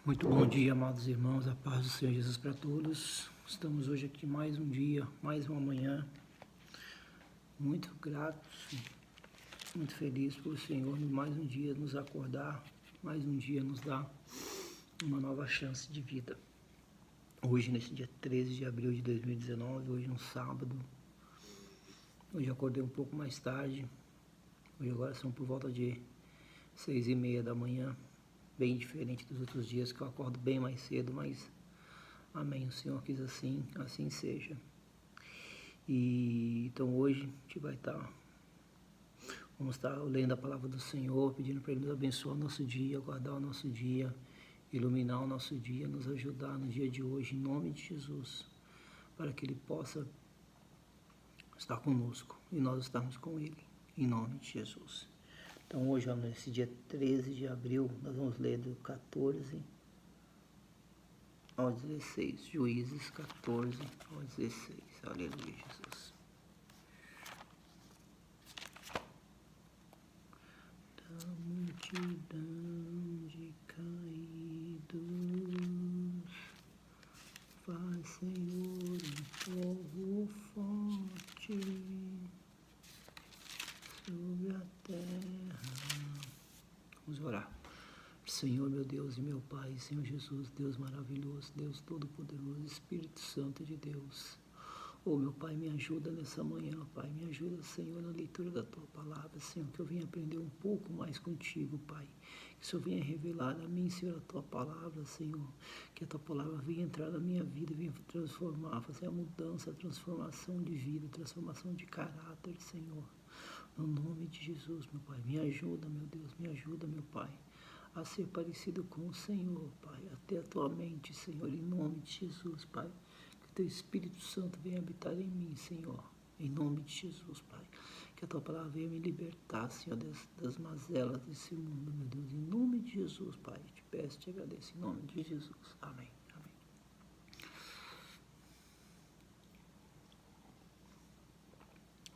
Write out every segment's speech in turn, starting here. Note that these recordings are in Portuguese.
Muito bom dia, amados irmãos, a paz do Senhor Jesus para todos. Estamos hoje aqui mais um dia, mais uma manhã, muito gratos, muito feliz por o Senhor mais um dia nos acordar, mais um dia nos dar uma nova chance de vida. Hoje, nesse dia 13 de abril de 2019, hoje um sábado, hoje acordei um pouco mais tarde, hoje agora são por volta de 6:30 da manhã, bem diferente dos outros dias que eu acordo bem mais cedo, mas amém, o Senhor quis assim, assim seja. E então hoje a gente vamos estar lendo a palavra do Senhor, pedindo para Ele nos abençoar o nosso dia, guardar o nosso dia, iluminar o nosso dia, nos ajudar no dia de hoje, em nome de Jesus, para que Ele possa estar conosco e nós estarmos com Ele, em nome de Jesus. Então hoje, nesse dia 13 de abril, nós vamos ler do 14 ao 16, Juízes 14 ao 16, aleluia, Jesus. Da multidão de caídos, faz, Senhor, um povo forte sobre a terra. Vamos orar. Senhor, meu Deus e meu Pai, Senhor Jesus, Deus maravilhoso, Deus todo-poderoso, Espírito Santo de Deus. Oh, meu Pai, me ajuda nessa manhã, Pai, me ajuda, Senhor, na leitura da Tua Palavra, Senhor, que eu venha aprender um pouco mais contigo, Pai. Que o Senhor venha revelar a mim, Senhor, a Tua Palavra, Senhor. Que a Tua Palavra venha entrar na minha vida, venha transformar, fazer a mudança, a transformação de vida, transformação de caráter, Senhor. No nome de Jesus, meu Pai, me ajuda, meu Deus, me ajuda, meu Pai, a ser parecido com o Senhor, Pai, até a Tua mente, Senhor, em nome de Jesus, Pai. Que o Teu Espírito Santo venha habitar em mim, Senhor, em nome de Jesus, Pai. Que a Tua Palavra venha me libertar, Senhor, das mazelas desse mundo, meu Deus, em nome de Jesus, Pai. Te peço, te agradeço, em nome de Jesus. Amém. Amém.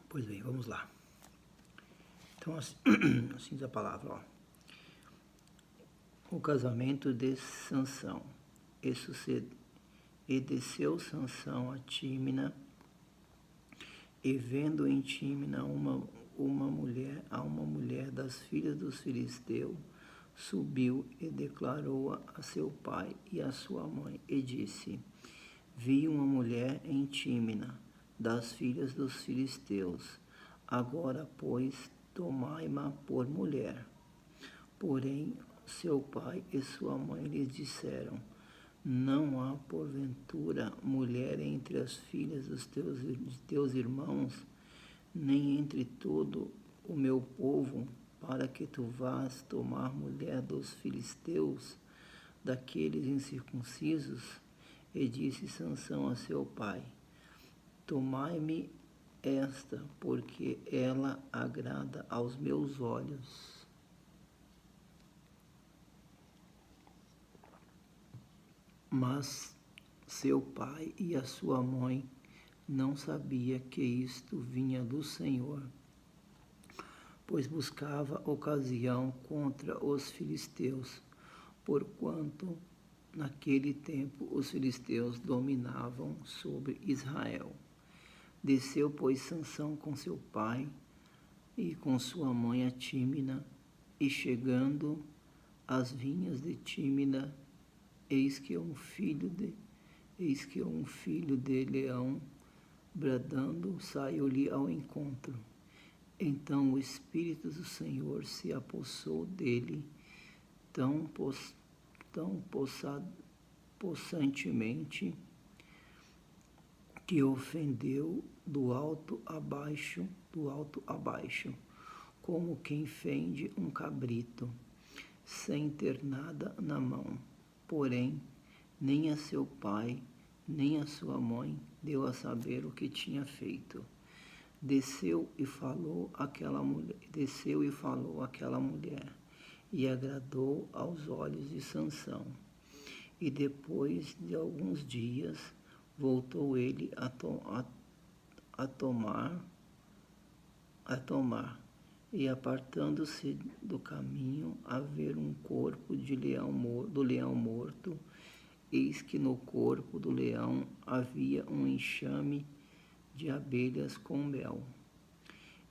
Pois bem, vamos lá. Então, assim diz a palavra, ó. O casamento de Sansão. E desceu Sansão a Tímina, e vendo em Tímina uma mulher das filhas dos filisteus, subiu e declarou a seu pai e a sua mãe, e disse: Vi uma mulher em Tímina, das filhas dos filisteus, agora, pois, tomai-ma por mulher. Porém, seu pai e sua mãe lhes disseram: Não há, porventura, mulher entre as filhas de teus irmãos, nem entre todo o meu povo, para que tu vás tomar mulher dos filisteus, daqueles incircuncisos? E disse Sansão a seu pai: Tomai-me esta, porque ela agrada aos meus olhos. Mas seu pai e a sua mãe não sabia que isto vinha do Senhor, pois buscava ocasião contra os filisteus, porquanto naquele tempo os filisteus dominavam sobre Israel. Desceu, pois, Sansão com seu pai e com sua mãe a Tímina, e chegando às vinhas de Tímina, eis que um filho de leão, bradando, saiu-lhe ao encontro. Então o Espírito do Senhor se apossou dele tão possantemente, que ofendeu do alto a baixo, como quem fende um cabrito, sem ter nada na mão. Porém, nem a seu pai, nem a sua mãe deu a saber o que tinha feito. Desceu e falou aquela mulher, e agradou aos olhos de Sansão. E depois de alguns dias, voltou ele a tomar, E apartando-se do caminho, a ver um corpo do leão morto, eis que no corpo do leão havia um enxame de abelhas com mel.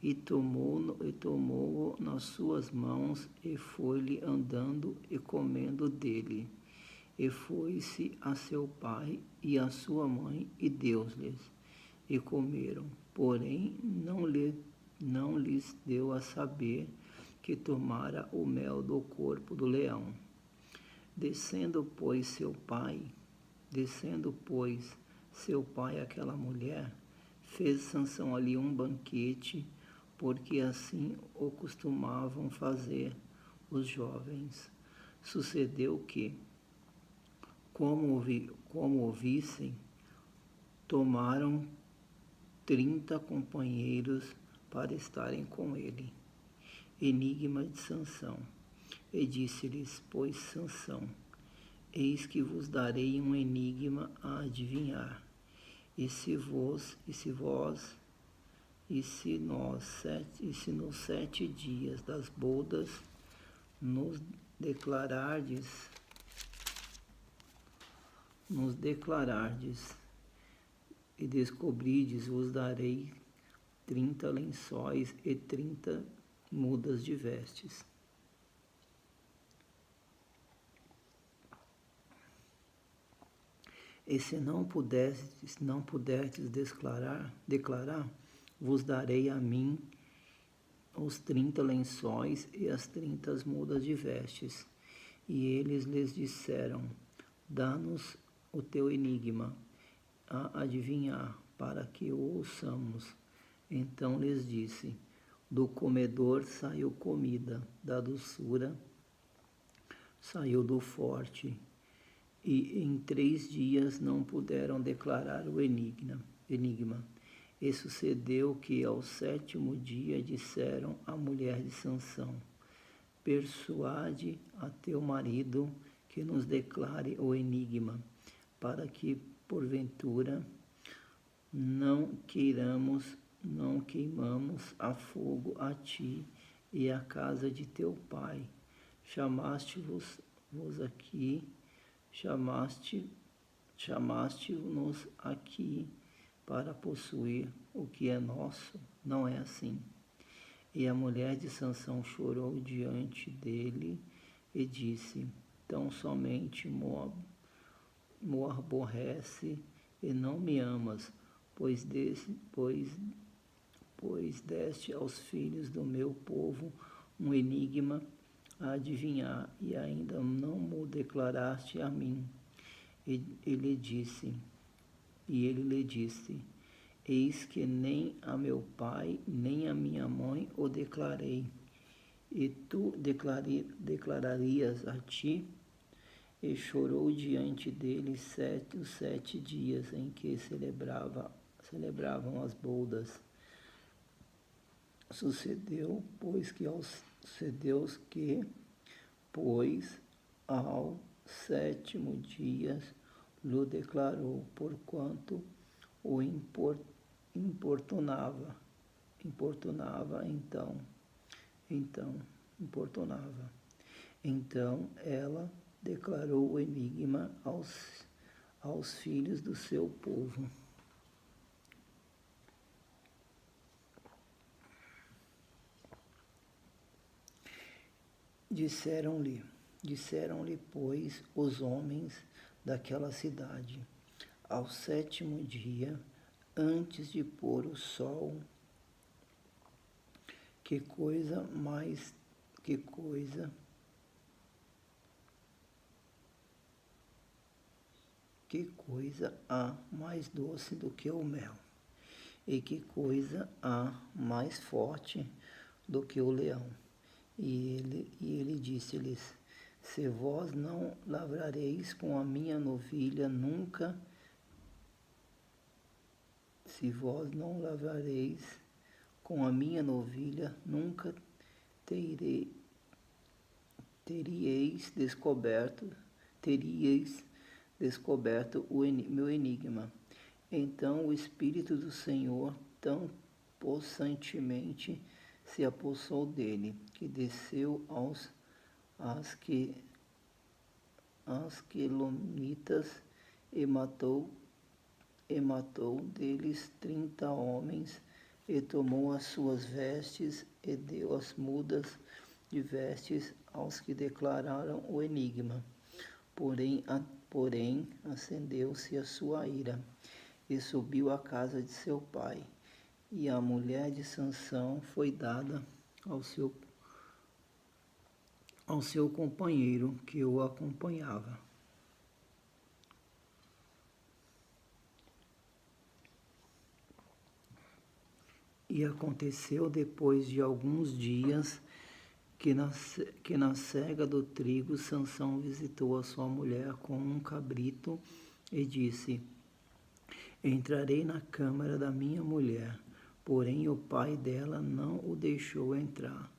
E tomou-o nas suas mãos, e foi-lhe andando e comendo dele. E foi-se a seu pai e a sua mãe, e deu-lhes, e comeram. Porém, não lhes deu a saber que tomara o mel do corpo do leão. Descendo, pois, seu pai àquela mulher, fez Sansão ali um banquete, porque assim o costumavam fazer os jovens. Sucedeu que, como o vissem, tomaram 30 companheiros para estarem com ele. Enigma de Sansão. E disse-lhes, pois, Sansão: eis que vos darei um enigma a adivinhar. E se nos 7 dias das bodas nos declarardes e descobrides, vos darei 30 lençóis e 30 mudas de vestes. E se não puderdes declarar, vos darei a mim os 30 lençóis e as 30 mudas de vestes. E eles lhes disseram: dá-nos o teu enigma a adivinhar, para que o ouçamos. Então lhes disse: do comedor saiu comida, da doçura saiu do forte. E em 3 dias não puderam declarar o enigma. E sucedeu que ao 7º dia disseram à mulher de Sansão: persuade a teu marido que nos declare o enigma, para que porventura não queimamos a fogo a ti e a casa de teu pai. Chamaste-nos aqui para possuir o que é nosso? Não é assim. E a mulher de Sansão chorou diante dele e disse: tão somente me aborrece e não me amas, pois deste aos filhos do meu povo um enigma a adivinhar, e ainda não mo declaraste a mim. E ele lhe disse: eis que nem a meu pai, nem a minha mãe o declarei. E tu declararias a ti? E chorou diante dele os 7 dias em que celebravam as bodas. Sucedeu, pois, ao 7º dia lhe declarou, porquanto o importunava. Então ela declarou o enigma aos filhos do seu povo. Disseram-lhe, pois, os homens daquela cidade, ao 7º dia, antes de pôr o sol: que coisa há mais doce do que o mel, e que coisa há mais forte do que o leão? E ele disse-lhes: se vós não lavrareis com a minha novilha, nunca teríeis descoberto o meu enigma. Então o Espírito do Senhor tão possantemente se apossou dele, que desceu aos Asquelonitas e matou deles 30 homens, e tomou as suas vestes e deu as mudas de vestes aos que declararam o enigma. Porém acendeu-se a sua ira, e subiu à casa de seu pai, e a mulher de Sansão foi dada ao seu companheiro que o acompanhava. E aconteceu depois de alguns dias que na cega do trigo Sansão visitou a sua mulher com um cabrito e disse: Entrarei na câmara da minha mulher. Porém o pai dela não o deixou entrar,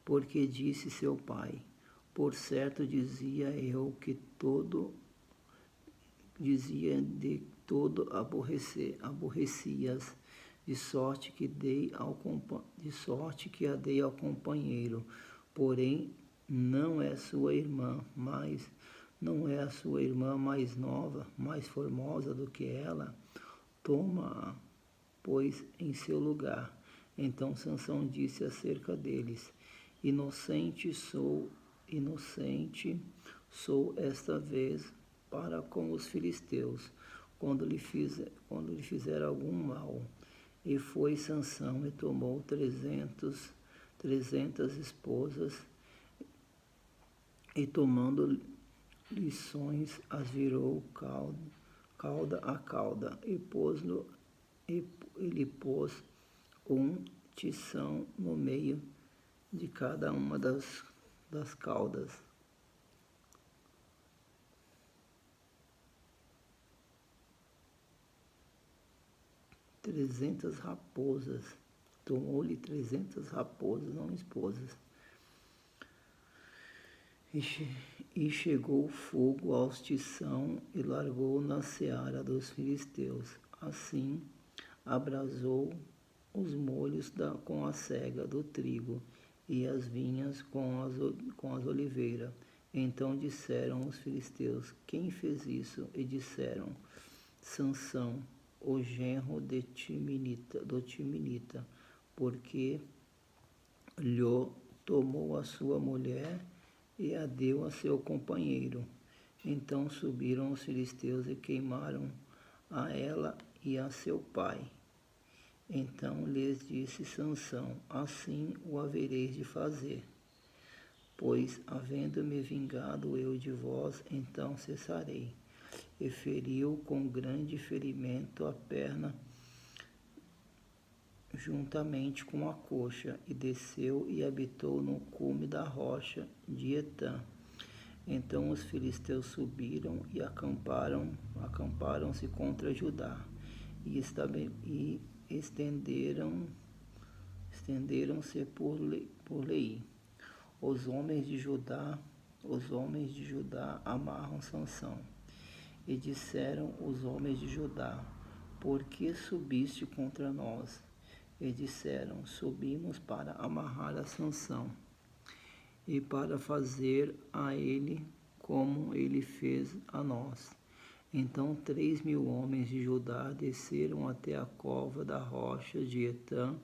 porque disse seu pai: Por certo dizia de todo aborrecias, de sorte que a dei ao companheiro. Porém não é a sua irmã mais nova, mais formosa do que ela? Toma-a, pois, em seu lugar. Então Sansão disse acerca deles: Inocente sou esta vez para com os filisteus, quando lhe fizer algum mal. E foi Sansão e tomou 300 esposas, e tomando lições as virou cauda a cauda, e ele pôs um tição no meio de cada uma das caudas. 300 raposas. Tomou-lhe 300 raposas, não esposas. E chegou o fogo aos tição e largou na seara dos filisteus. Assim abrasou os molhos com a sega do trigo e as vinhas com as oliveiras. Então disseram os filisteus: Quem fez isso? E disseram: Sansão, o genro do Timinita, porque lhe tomou a sua mulher e a deu a seu companheiro. Então subiram os filisteus e queimaram a ela e a seu pai. Então lhes disse Sansão: Assim o havereis de fazer, pois, havendo-me vingado eu de vós, então cessarei. E feriu com grande ferimento a perna juntamente com a coxa, e desceu e habitou no cume da rocha de Etã. Então os filisteus subiram e acamparam-se contra Judá, e estenderam-se por Leí. Os homens de Judá amarram Sansão. E disseram os homens de Judá: Por que subiste contra nós? E disseram: Subimos para amarrar a Sansão, e para fazer a ele como ele fez a nós. Então 3.000 homens de Judá desceram até a cova da rocha de Etã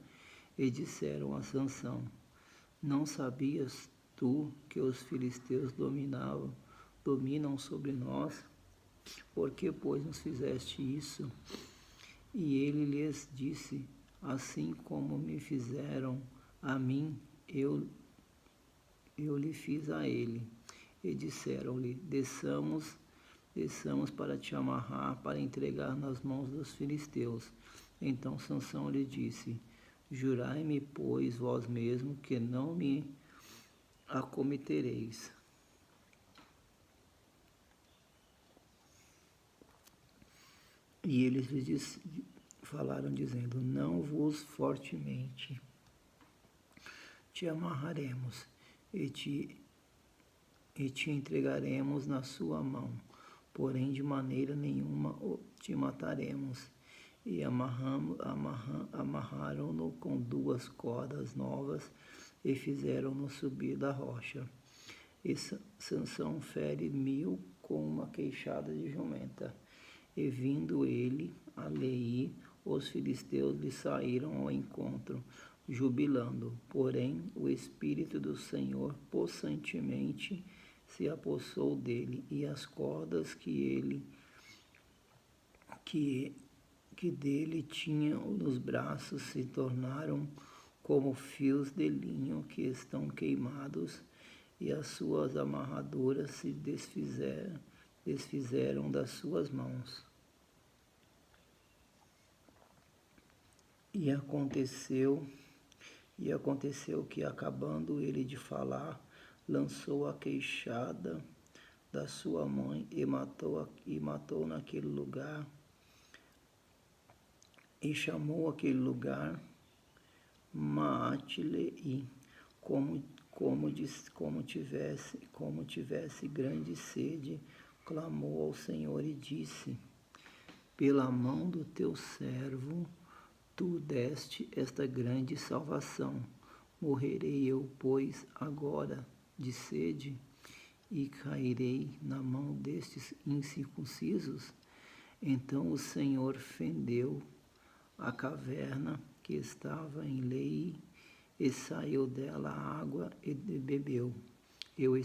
e disseram a Sansão: Não sabias tu que os filisteus dominam sobre nós? Por que, pois, nos fizeste isso? E ele lhes disse: Assim como me fizeram a mim, eu lhe fiz a ele. E disseram-lhe: Desçamos para te amarrar, para entregar nas mãos dos filisteus. Então Sansão lhe disse: Jurai-me, pois, vós mesmo, que não me acometereis. E eles lhes falaram, dizendo: Não vos fortemente te amarraremos, e te entregaremos na sua mão, porém de maneira nenhuma te mataremos. e amarraram-no com 2 cordas novas e fizeram-no subir da rocha. E Sansão fere 1000 com uma queixada de jumenta. E vindo ele a Leí, os filisteus lhe saíram ao encontro, jubilando. Porém, o Espírito do Senhor possantemente se apossou dele, e as cordas que dele tinha nos braços se tornaram como fios de linho que estão queimados, e as suas amarraduras se desfizeram das suas mãos. E aconteceu que, acabando ele de falar, lançou a queixada da sua mãe e matou naquele lugar, e chamou aquele lugar Maatlei, como tivesse grande sede, clamou ao Senhor e disse: pela mão do teu servo tu deste esta grande salvação. Morrerei eu, pois, agora de sede, e cairei na mão destes incircuncisos? Então o Senhor fendeu a caverna que estava em Leí, e saiu dela a água e bebeu. E o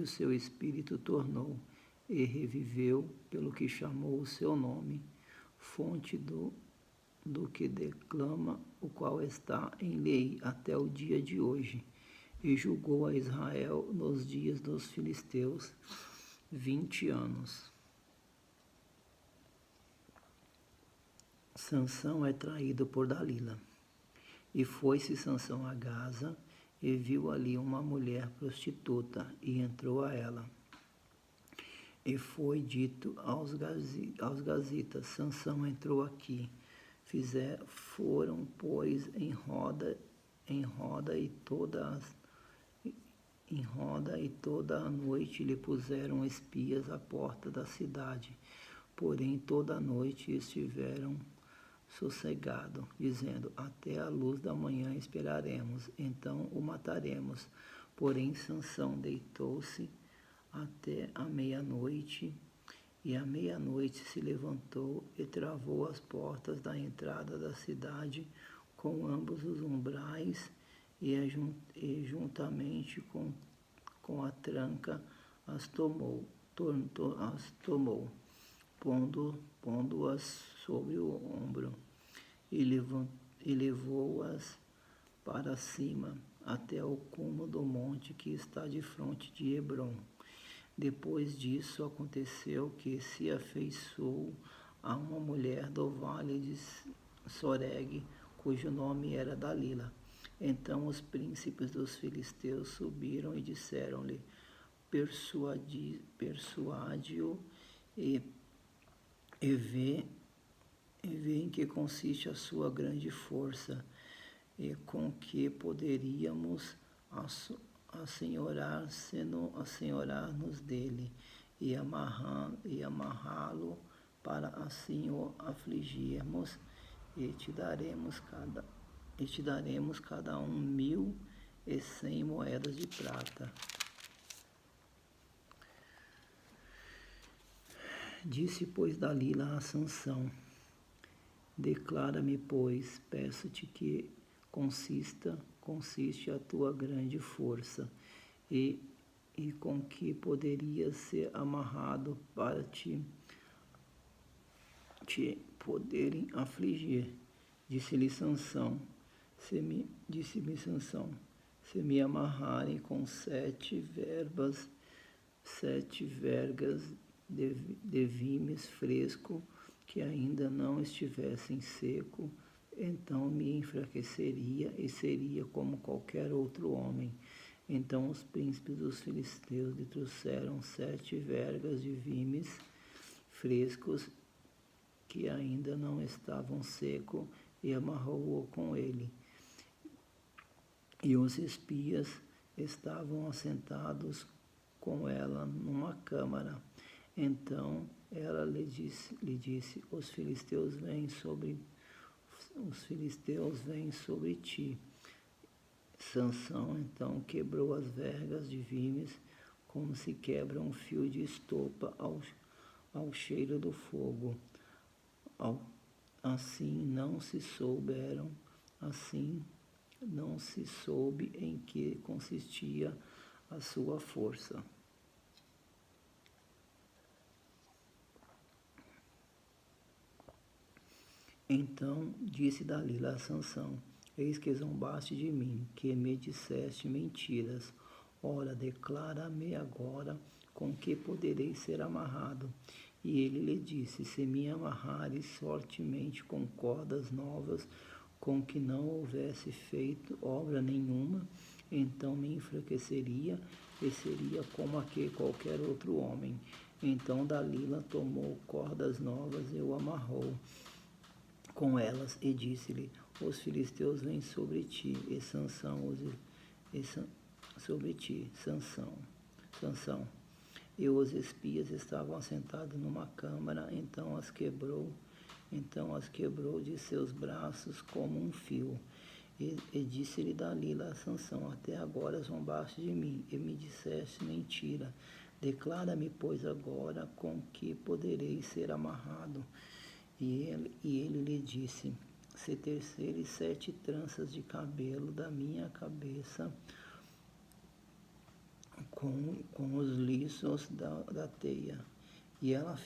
seu espírito tornou, e reviveu, pelo que chamou o seu nome, fonte do que declama, o qual está em Leí até o dia de hoje. E julgou a Israel nos dias dos filisteus 20 anos. Sansão é traído por Dalila. E foi-se Sansão a Gaza, e viu ali uma mulher prostituta, e entrou a ela. E foi dito aos gazitas: Sansão entrou aqui. Foram, pois, em roda e toda a noite lhe puseram espias à porta da cidade. Porém, toda a noite estiveram sossegado, dizendo: até a luz da manhã esperaremos, então o mataremos. Porém, Sansão deitou-se até a meia-noite, e à meia-noite se levantou e travou as portas da entrada da cidade com ambos os umbrais, e juntamente com a tranca as tomou, pondo-as sobre o ombro, e levou-as para cima, até o cume do monte que está defronte de Hebrom. Depois disso, aconteceu que se afeiçoou a uma mulher do vale de Soreg, cujo nome era Dalila. Então os príncipes dos filisteus subiram e disseram-lhe: persuade-o e vê em que consiste a sua grande força, e com que poderíamos assenhorar-nos dele, e amarrá-lo, para assim o afligirmos, e te daremos cada um 1.100 moedas de prata. Disse, pois, Dalila a Sansão: declara-me, pois, peço-te, que consiste a tua grande força, e com que poderias ser amarrado para te poderem afligir. Disse-me Sansão: se me amarrarem com 7 vergas de vimes fresco, que ainda não estivessem seco, então me enfraqueceria e seria como qualquer outro homem. Então os príncipes dos filisteus lhe trouxeram 7 vergas de vimes frescos, que ainda não estavam secos, e amarrou-o com ele. E os espias estavam assentados com ela numa câmara. Então Ela lhe disse, os filisteus vêm sobre ti. Sansão então quebrou as vergas de vimes, como se quebra um fio de estopa ao cheiro do fogo. Assim não se soube em que consistia a sua força. Então disse Dalila a Sansão, eis que zombaste de mim, que me disseste mentiras. Ora, declara-me agora com que poderei ser amarrado. E ele lhe disse, se me amarrares fortemente com cordas novas, com que não houvesse feito obra nenhuma, então me enfraqueceria e seria como qualquer outro homem. Então Dalila tomou cordas novas e o amarrou com elas e disse-lhe, os filisteus vêm sobre ti, e Sansão sobre ti, Sansão. E os espias estavam assentados numa câmara, então as quebrou de seus braços como um fio. E disse-lhe Dalila a Sansão, até agora zombaste de mim, e me disseste mentira. Declara-me, pois, agora com que poderei ser amarrado. E ele lhe disse, se terceres 7 tranças de cabelo da minha cabeça, com os liços da teia. E ela as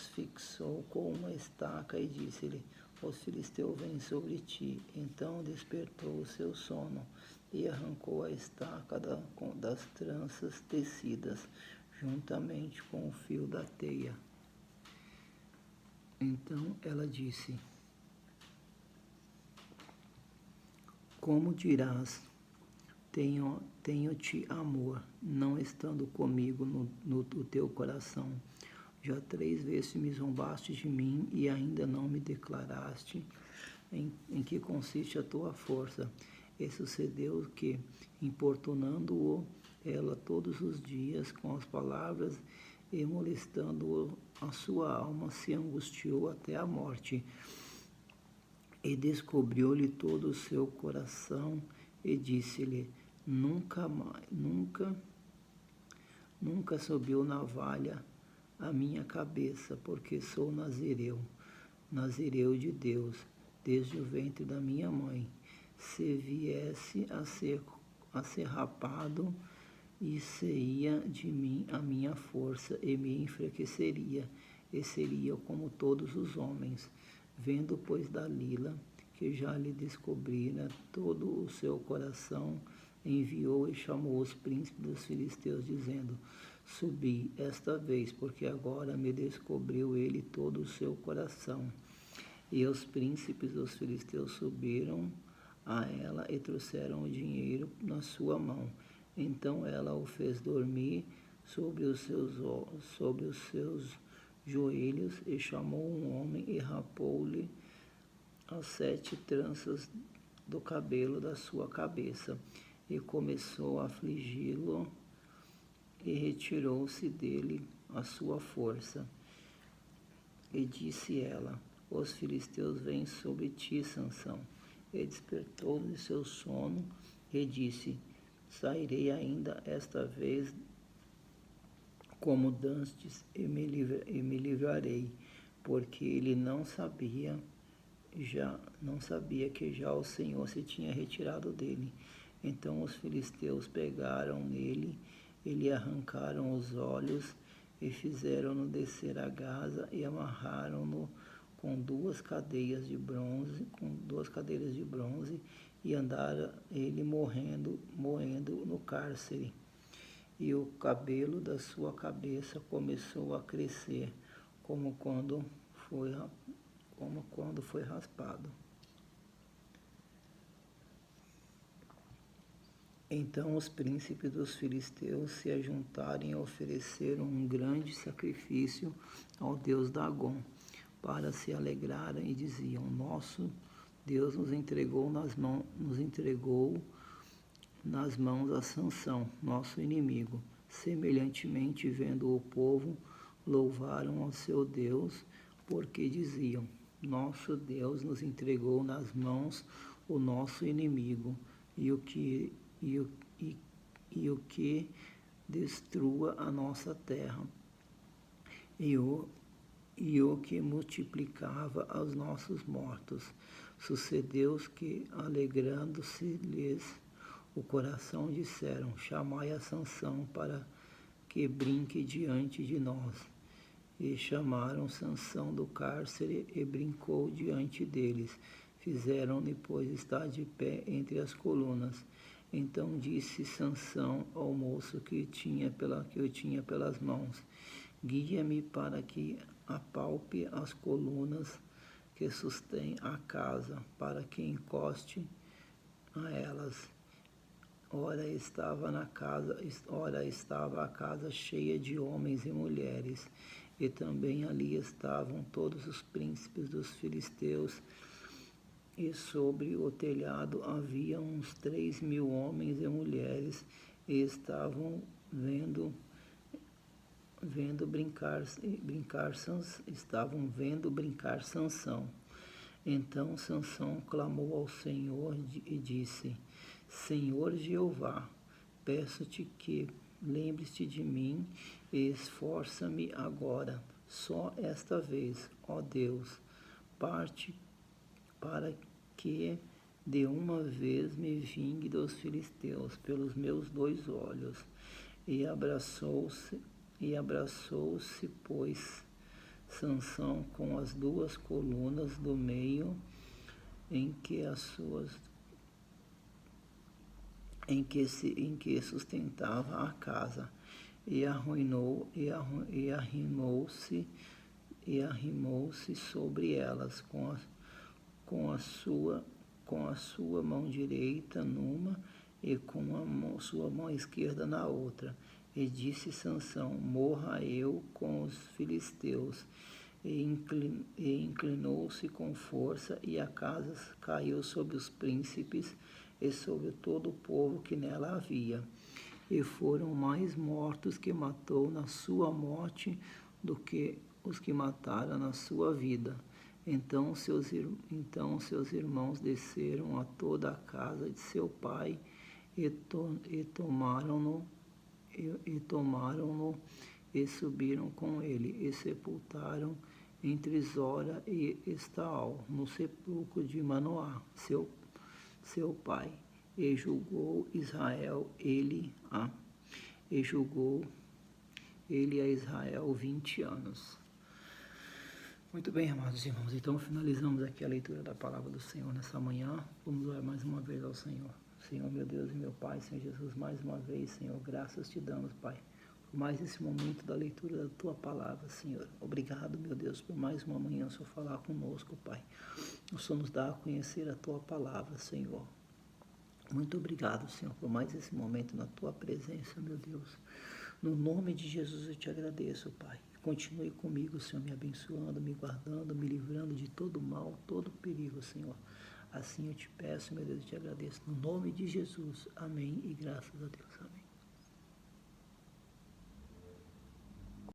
fixou com uma estaca e disse-lhe, os filisteus vêm sobre ti. Então despertou o seu sono e arrancou a estaca das tranças tecidas, juntamente com o fio da teia. Então ela disse, como dirás, tenho-te amor, não estando comigo no teu coração. Já 3 vezes me zombaste de mim e ainda não me declaraste em que consiste a tua força. E sucedeu que, importunando-o ela todos os dias com as palavras e molestando-o, a sua alma se angustiou até a morte. E descobriu-lhe todo o seu coração e disse-lhe, nunca subiu navalha a minha cabeça, porque sou nazireu de Deus, desde o ventre da minha mãe. Se viesse a ser rapado, e seria de mim a minha força, e me enfraqueceria, e seria como todos os homens. Vendo, pois, Dalila, que já lhe descobrira todo o seu coração, enviou e chamou os príncipes dos filisteus, dizendo, subi esta vez, porque agora me descobriu ele todo o seu coração. E os príncipes dos filisteus subiram a ela e trouxeram o dinheiro na sua mão. Então ela o fez dormir sobre os seus joelhos e chamou um homem e rapou-lhe as 7 tranças do cabelo da sua cabeça e começou a afligi-lo e retirou-se dele a sua força. E disse ela, os filisteus vêm sobre ti, Sansão. E despertou de seu sono e disse, sairei ainda esta vez como dantes e me livrarei, porque ele não sabia que já o Senhor se tinha retirado dele. Então os filisteus pegaram nele e lhe arrancaram os olhos e fizeram-no descer a Gaza e amarraram-no com 2 cadeiras de bronze, e andara ele moendo no cárcere. E o cabelo da sua cabeça começou a crescer, como quando foi raspado. Então os príncipes dos filisteus se ajuntaram e ofereceram um grande sacrifício ao deus Dagom, para se alegrarem, e diziam, nosso Deus nos entregou nas mãos a Sansão, nosso inimigo. Semelhantemente, vendo o povo, louvaram ao seu Deus, porque diziam: Nosso Deus nos entregou nas mãos o nosso inimigo, e o que destrua a nossa terra, e o que multiplicava os nossos mortos. Sucedeu que, alegrando-se-lhes o coração, disseram: Chamai a Sansão para que brinque diante de nós. E chamaram Sansão do cárcere e brincou diante deles. Fizeram-lhe, pois, estar de pé entre as colunas. Então disse Sansão ao moço que o tinha pelas mãos: Guia-me para que apalpe as colunas que sustém a casa, para que encoste a elas. Ora estava a casa cheia de homens e mulheres, e também ali estavam todos os príncipes dos filisteus, e sobre o telhado havia uns 3.000 homens e mulheres, e estavam vendo brincar Sansão. Então Sansão clamou ao Senhor e disse: Senhor Jeová, peço-te que lembres-te de mim e esforça-me agora, só esta vez, ó Deus, parte para que de uma vez me vingue dos filisteus pelos meus 2 olhos. E abraçou-se, pois, Sansão com as 2 colunas do meio em que sustentava a casa, e arrimou-se sobre elas com a sua mão direita numa e com sua mão esquerda na outra. E disse Sansão: Morra eu com os filisteus. E inclinou-se com força, e a casa caiu sobre os príncipes e sobre todo o povo que nela havia. E foram mais mortos que matou na sua morte do que os que mataram na sua vida. Então seus irmãos desceram a toda a casa de seu pai e tomaram-no e subiram com ele e sepultaram entre Zora e Estaol, no sepulcro de Manoá, seu pai. E julgou ele a Israel 20 anos. Muito bem, amados irmãos, então finalizamos aqui a leitura da palavra do Senhor nessa manhã. Vamos orar mais uma vez ao Senhor. Senhor, meu Deus e meu Pai, Senhor Jesus, mais uma vez, Senhor, graças te damos, Pai, por mais esse momento da leitura da Tua Palavra, Senhor. Obrigado, meu Deus, por mais uma manhã, Senhor, falar conosco, Pai. O Senhor nos dá a conhecer a Tua Palavra, Senhor. Muito obrigado, Senhor, por mais esse momento na Tua presença, meu Deus. No nome de Jesus eu te agradeço, Pai. Continue comigo, Senhor, me abençoando, me guardando, me livrando de todo mal, todo perigo, Senhor. Assim eu te peço, meu Deus, eu te agradeço. No nome de Jesus. Amém e graças a Deus. Amém.